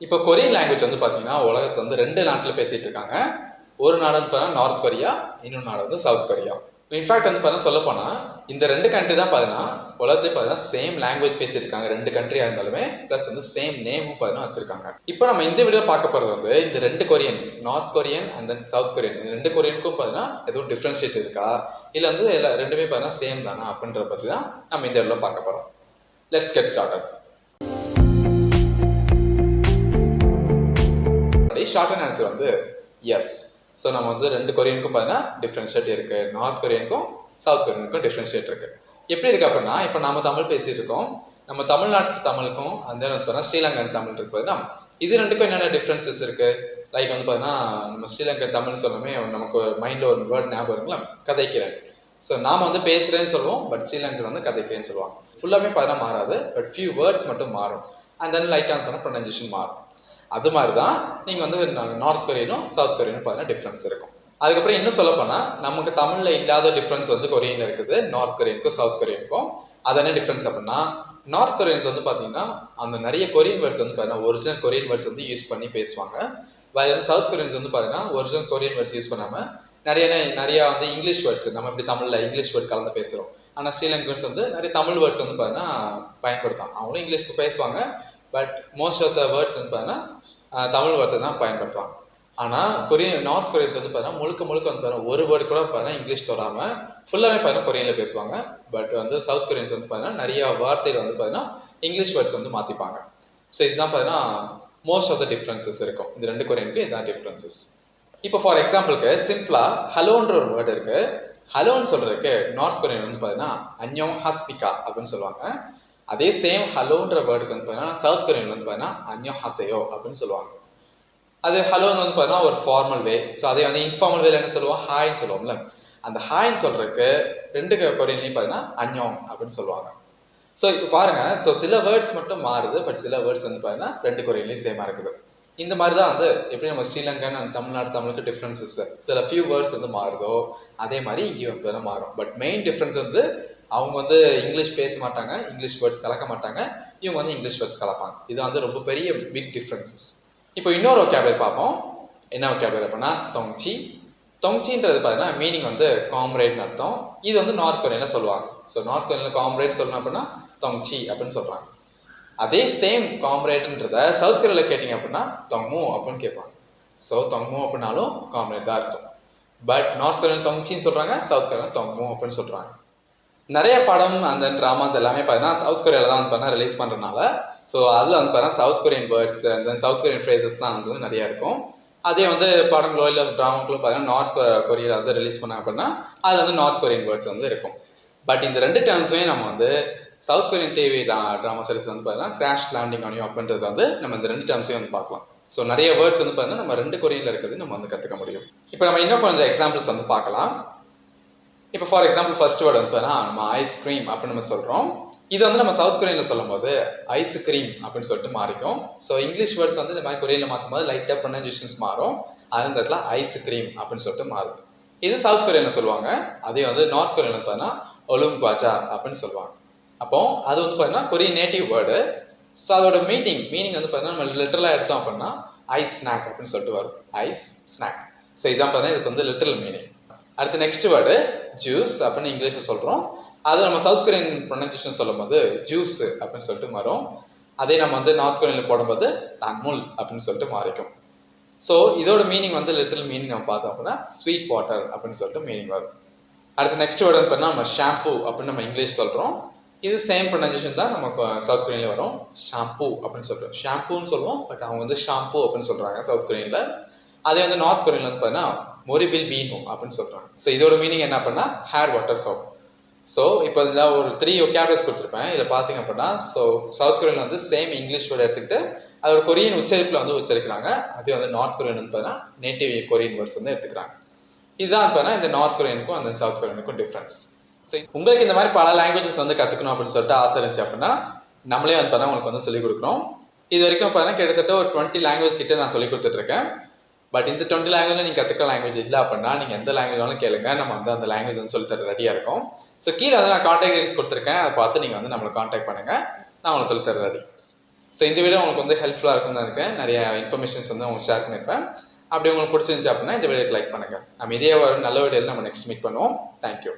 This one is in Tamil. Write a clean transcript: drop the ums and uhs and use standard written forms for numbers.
இப்போ கொரியன் லாங்குவேஜ் வந்து பார்த்தீங்கன்னா உலகத்தில் வந்து 2 நாட்டில் பேசிட்டு இருக்காங்க. ஒரு நாடு வந்து பார்த்தீங்கன்னா நார்த் கொரியா, இன்னொரு நாடு வந்து சவுத் கொரியா. இன்ஃபேக்ட் வந்து பார்த்தீங்கன்னா சொல்ல போனால் இந்த 2 கண்ட்ரி தான் பார்த்தீங்கன்னா உலகத்துலேயே பார்த்தீங்கன்னா சேம் லாங்குவேஜ் பேசிட்டு இருக்காங்க. 2 கண்ட்ரியாக இருந்தாலுமே ப்ளஸ் வந்து சேம் நேமும் பார்த்தீங்கன்னா வச்சிருக்காங்க. இப்போ நம்ம இந்த வீடியோ பார்க்க போகிறது வந்து இந்த 2 Koreans, north Korean and then south Korean, இந்த 2 கொரியனுக்கும் பார்த்தீங்கன்னா எதுவும் டிஃப்ரென்ஷியேட் இருக்கா, இல்லை வந்து ரெண்டுமே பார்த்தீங்கன்னா சேம் தானா அப்படின்றத பற்றி தான் நம்ம இந்த வீடியோவில் பார்க்க போகிறோம். Let's get started. Short and answer வந்து எஸ். ஸோ நம்ம வந்து 2 கொரியனுக்கும் பார்த்தீங்கன்னா டிஃப்ரென்ஷியேட் இருக்கு. நார்த் கொரியனுக்கும் சவுத் கொரியனுக்கும் டிஃப்ரென்ஷியேட் இருக்கு. எப்படி இருக்கு அப்படின்னா, இப்போ நம்ம தமிழ் பேசிட்டு இருக்கோம், நம்ம தமிழ்நாட்டு தமிழுக்கும் அந்த வந்து ஸ்ரீலங்கன் தமிழ் இருக்கு பார்த்தீங்கன்னா, இது ரெண்டுக்கும் என்னென்ன டிஃப்ரென்சஸ் இருக்கு. லைக் வந்து பார்த்தீங்கன்னா நம்ம ஸ்ரீலங்கன் தமிழ் சொல்லாமே நமக்கு மைண்ட்ல ஒரு வேர்ட் ஞாபகம் இருக்குங்களா, கதைக்கிறேன். ஸோ நாம வந்து பேசுறேன்னு சொல்லுவோம், பட் ஸ்ரீலங்கன் வந்து கதைக்கிறேன்னு சொல்லுவாங்க. ஃபுல்லாமே பார்த்தீங்கன்னா மாறாது, பட் ஃபியூ வேர்ட்ஸ் மட்டும் மாறும். அண்ட் தென் லைட்டாக வந்து ப்ரொனன்சியேஷன் மாறும். அது மாதிரி தான் நீங்கள் வந்து நார்த் கொரியனும் சவுத் கொரியனும் பார்த்தீங்கன்னா டிஃப்ரென்ஸ் இருக்கும். அதுக்கப்புறம் இன்னும் சொல்ல போனால் நமக்கு தமிழில் இல்லாத டிஃப்ரென்ஸ் வந்து கொரியனில் இருக்குது, நார்த் கொரியனுக்கும் சவுத் கொரியனுக்கும். அது என்ன டிஃப்ரென்ஸ் அப்படின்னா, நார்த் கொரியன்ஸ் வந்து பார்த்தீங்கன்னா அந்த நிறைய கொரியன் வேர்ட்ஸ் வந்து பார்த்தீங்கன்னா ஒரிஜினல் கொரியன் வேர்ட்ஸ் வந்து யூஸ் பண்ணி பேசுவாங்க. வேறு வந்து சவுத் கொரியன்ஸ் வந்து பார்த்தீங்கன்னா ஒரிஜினல் கொரியன் வேர்ட்ஸ் யூஸ் பண்ணாமல் நிறைய வந்து இங்கிலீஷ் வேர்ட்ஸ், நம்ம இப்படி தமிழில் இங்கிலீஷ் வேர்ட் கலந்து பேசுகிறோம். ஆனால் ஸ்ரீலங்கன்ஸ் வந்து நிறைய தமிழ் வேர்ட்ஸ் வந்து பார்த்தீங்கன்னா பயன்படுத்துவாங்க. அவங்களும் இங்கிலீஷ்க்கு பேசுவாங்க, but most of the words வந்து பார்த்தீங்கன்னா தமிழ் வார்த்தை தான் பயன்படுத்துவாங்க. ஆனால் நார்த் கொரியன்ஸ் வந்து பார்த்தீங்கன்னா முழுக்க வந்து பார்த்தீங்கன்னா ஒரு வேர்டு கூட பார்த்தீங்கன்னா இங்கிலீஷ் தொடாமல் ஃபுல்லாகவே பார்த்தீங்கன்னா கொரியனில் பேசுவாங்க. பட் வந்து சவுத் கொரியன்ஸ் வந்து பார்த்தீங்கன்னா நிறைய வார்த்தைகள் வந்து பார்த்தீங்கன்னா இங்கிலீஷ் வேர்ட்ஸ் வந்து மாற்றிப்பாங்க. ஸோ இதுதான் பார்த்தீங்கன்னா மோஸ்ட் ஆஃப் த டிஃப்ரென்சஸ் இருக்கும். இந்த 2 கொரியனுக்கு இதுதான் டிஃப்ரென்சஸ். இப்போ ஃபார் எக்ஸாம்பிளுக்கு சிம்பிளாக ஹலோன்ற ஒரு வேர்டு இருக்கு. ஹலோன்னு சொல்றதுக்கு நார்த் கொரியன் வந்து பார்த்தீங்கன்னா அன்யோங் ஹாஸ்பிகா அப்படின்னு சொல்லுவாங்க. அதே சேம் ஹலோன்ற வேர்டுக்கு வந்து பார்த்தீங்கன்னா சவுத் கொரியன் வந்து பார்த்தீங்கன்னா அன்யோ ஹாசையோ அப்படின்னு சொல்லுவாங்க. அது ஹலோன்னு வந்து பார்த்தீங்கன்னா ஒரு ஃபார்மல் வே. ஸோ அதே வந்து இன்ஃபார்மல் வேல என்ன சொல்லுவோம், ஹாய்ன்னு சொல்லுவோம்ல. அந்த ஹாய்ன்னு சொல்றதுக்கு 2 கொரியன்லையும் பார்த்தீங்கன்னா அன்யோங் அப்படின்னு சொல்லுவாங்க. ஸோ இப்போ பாருங்க, ஸோ சில வேர்ட்ஸ் மட்டும் மாறுது, பட் சில வேர்ட்ஸ் வந்து பார்த்தீங்கன்னா 2 கொரியன்லையும் சேமா இருக்குது. இந்த மாதிரி தான் வந்து எப்படி நம்ம ஸ்ரீலங்கன் அண்ட் தமிழ்நாடு தமிழுக்கு டிஃப்ரென்சஸ் சில ஃபியூ வேர்ட்ஸ் வந்து மாறுதோ அதே மாதிரி இங்கேயும் வந்து மாறும். பட் மெயின் டிஃப்ரென்ஸ் வந்து அவங்க வந்து இங்கிலீஷ் பேச மாட்டாங்க, இங்கிலீஷ் வேர்ட்ஸ் கலக்க மாட்டாங்க, இவங்க வந்து இங்கிலீஷ் வேர்ட்ஸ் கலப்பாங்க. இது வந்து ரொம்ப பெரிய பிக் டிஃப்ரென்சஸ். இப்போ இன்னொரு ஒகேபுலரி பார்ப்போம். என்ன ஒகேபுலரி அப்படின்னா தொங்சி. தொங்சின்றது பார்த்தீங்கன்னா மீனிங் வந்து காம்ரேட்னு அர்த்தம். இது வந்து நார்த் கொரியனில் சொல்லுவாங்க. ஸோ நார்த் கொரியனில் காம்ரேட் சொல்லணும் அப்படின்னா தொங்சி அப்படின்னு சொல்கிறாங்க. அதே சேம் காம்ரேட்ன்றத சவுத் கொரியாவில் கேட்டிங்க அப்படின்னா தொங்மு அப்படின்னு கேட்பாங்க. ஸோ தொங்மு அப்படின்னாலும் காம்ரேட் தான் அர்த்தம். பட் நார்த் கொரியாவில் தொங்சின்னு சொல்கிறாங்க, சவுத் கொரியாவில் தொங்மு அப்படின்னு சொல்கிறாங்க. நிறைய படம் அந்த ட்ராமாஸ் எல்லாமே பார்த்தீங்கன்னா சவுத் கொரியாவில் தான் வந்து பார்த்தீங்கன்னா ரிலீஸ் பண்ணுறதுனால, ஸோ அதில் வந்து பார்த்தீங்கன்னா சவுத் கொரியன் வேர்ட்ஸ் அந்த சவுத் கொரியன் ஃப்ரேசஸ் தான் வந்து நிறையா இருக்கும். அதே வந்து படங்களோ இல்லை ட்ராமாக்களோ பார்த்தீங்கன்னா நார்த் கொரியாவில் வந்து ரிலீஸ் பண்ணாங்க அப்படின்னா அதில் வந்து நார்த் கொரியன் வேர்ட்ஸ் வந்து இருக்கும். பட் இந்த 2 டேர்ம்ஸுமே நம்ம வந்து south Korean TV drama series வந்து பார்த்தீங்கன்னா கிராஷ் லேண்டிங் ஆன் யூ அப்படின்றது வந்து நம்ம இந்த 2 டேர்ம்ஸையும் வந்து பார்க்கலாம். ஸோ நிறைய வேர்ட்ஸ் வந்து பார்த்தீங்கன்னா நம்ம 2 கொரியனில் இருக்கிறது நம்ம வந்து கற்றுக்க முடியும். இப்போ நம்ம இன்னும் கொஞ்சம் எக்ஸாம்பிள்ஸ் வந்து பார்க்கலாம். இப்போ ஃபார் எக்ஸாம்பிள் ஃபர்ஸ்ட் வேர்டு வந்து நம்ம ஐஸ்கிரீம் அப்படின்னு நம்ம சொல்கிறோம். இது வந்து நம்ம சவுத் கொரியனில் சொல்லும் போது ஐஸ்கிரீம் அப்படின்னு சொல்லிட்டு மாறிக்கும். ஸோ இங்கிலீஷ் வேர்ட்ஸ் வந்து இந்த மாதிரி கொரியனில் மாற்றும் போது லைட்டாக ப்ரொனன்சியேஷன்ஸ் மாறும். அது இந்த இடத்துல ஐஸ்கிரீம் அப்படின்னு சொல்லிட்டு மாறுது. இது சவுத் கொரியனில் சொல்லுவாங்க. அதே வந்து நார்த் கொரியனில் பார்த்தீங்கன்னா ஒலும் குவாஜா அப்படின்னு சொல்லுவாங்க. அப்போ அது வந்து பார்த்தீங்கன்னா கொரியன் நேட்டிவ் வேர்டு. ஸோ அதோட மீனிங் வந்து பார்த்தீங்கன்னா நம்ம லிட்டரலாக எடுத்தோம் அப்படின்னா ஐஸ் ஸ்நாக் அப்படின்னு சொல்லிட்டு வரும். Ice snack. ஸோ இதான் பார்த்தீங்கன்னா இதுக்கு வந்து லிட்டரல் மீனிங். அடுத்து நெக்ஸ்ட் வேர்டு ஜூஸ் அப்படின்னு இங்கிலீஷில் சொல்கிறோம். அது நம்ம சவுத் கொரியன் ப்ரொனன்சியேஷன் சொல்லும் போது ஜூஸ் அப்படின்னு சொல்லிட்டு மாறும். அதே நம்ம வந்து நார்த் கொரியனில் போடும்போது தன்முல் அப்படின்னு சொல்லிட்டு மாறிக்கும். ஸோ இதோட மீனிங் வந்து லிட்டரல் மீனிங் நம்ம பார்த்தோம் அப்படின்னா ஸ்வீட் வாட்டர் அப்படின்னு சொல்லிட்டு மீனிங் வரும். அடுத்து நெக்ஸ்ட் வேர்டு வந்து நம்ம ஷாம்பு அப்படின்னு நம்ம இங்கிலீஷ் சொல்கிறோம். இது சேம் ப்ரொனன்சியேஷன் தான் நமக்கு சவுத் கொரியனில் வரும். ஷாம்பு அப்படின்னு சொல்கிறோம். ஷாம்புன்னு சொல்லுவோம், பட் அவங்க வந்து ஷாம்பு அப்படின்னு சொல்கிறாங்க சவுத் கொரியனில். அதே வந்து நார்த் கொரியனில் வந்து பார்த்தீங்கன்னா மொரிபில் பீனு அப்படின்னு சொல்கிறாங்க. ஸோ இதோட மீனிங் என்ன அப்படின்னா ஹேர் வாட்டர் சோப். ஸோ இப்போ இதில் ஒரு 3 ஒகேபுலரிஸ் கொடுத்துருப்பேன். இதில் பார்த்தீங்க அப்படின்னா ஸோ சவுத் கொரியனில் வந்து சேம் இங்கிலீஷ் வேர்டு எடுத்துக்கிட்டு அதோட கொரியன் உச்சரிப்பில் வந்து உச்சரிக்கிறாங்க. அதே வந்து நார்த் கொரியன் வந்து பார்த்தீங்கன்னா நேட்டிவ் கொரியன் வேர்ட்ஸ் வந்து எடுத்துக்கிறாங்க. இதுதான் பார்த்தீங்கன்னா இந்த நார்த் கொரியனுக்கும் அந்த சவுத் கொரியனுக்கும் டிஃப்ரென்ஸ். ஸோ உங்களுக்கு இந்த மாதிரி பல லாங்குவேஜஸ் வந்து கற்றுக்கணும் அப்படின்னு சொல்லிட்டு ஆசை இருந்துச்சு அப்படின்னா நம்மளே வந்து பார்த்தா உங்களுக்கு வந்து சொல்லிக் கொடுக்குறோம். இது வரைக்கும் பார்த்தீங்கன்னா கிட்டத்தட்ட ஒரு 20 லாங்குவேஜ் கிட்ட நான் சொல்லி கொடுத்துட்ருக்கேன். பட் இந்த 20 லாங்குவேஜ் நீங்கள் கற்றுக்கிற லாங்குவேஜ் இல்லை அப்படின்னா நீங்கள் எந்த லாங்குவேஜ் வேணாலும் கேளுங்க, நம்ம வந்து அந்த லாங்குவேஜ் வந்து சொல்லித்தர ரெடியாக இருக்கும். ஸோ கீழே வந்து நான் கான்டாக்ட் டீடைல்ஸ் கொடுத்துருக்கேன், அதை பார்த்து நீங்கள் வந்து நம்மளை கான்டாக்ட் பண்ணுங்கள், நான் உங்களுக்கு சொல்லித்தர ரெடி. ஸோ இந்த வீடியோ உங்களுக்கு வந்து ஹெல்ப்ஃபுல்லாக இருக்கும்னு தான் இருக்கேன். நிறைய இன்ஃபர்மேஷன்ஸ் வந்து உங்களுக்கு ஷேர் பண்ணியிருப்பேன். அப்படி உங்களுக்கு பிடிச்சிருந்துச்சு அப்படின்னா இந்த வீடியோக்கு லைக் பண்ணுங்கள். நம்ம இதே ஒரு நல்ல வீடியோவில் நம்ம நெக்ஸ்ட் மீட் பண்ணுவோம். தேங்க்யூ.